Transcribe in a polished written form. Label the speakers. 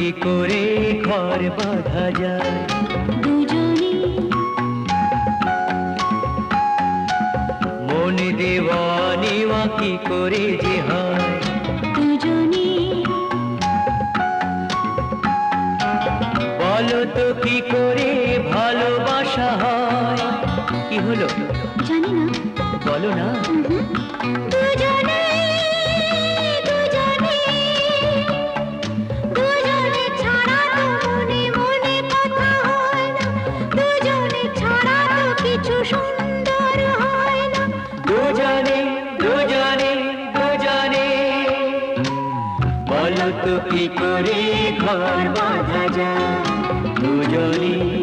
Speaker 1: কি করে ঘর বাঁধা যায়
Speaker 2: দুজনে
Speaker 1: মন দেওয়া নেওয়া কি করে যে হয়
Speaker 2: দুজনে
Speaker 1: বলো তো কি করে ভালোবাসা হয় কি হলো
Speaker 2: জানি না
Speaker 1: বলো না
Speaker 2: দুজনে দুজনে দুজনে ছাড়া তো মনে মনে কথা হয় না দুজনে ছাড়া তো কিছু সুন্দর হয় না
Speaker 1: দুজনে দুজনে দুজনে বলো তো কি করে ঘর বাঁধা যায় দুজনে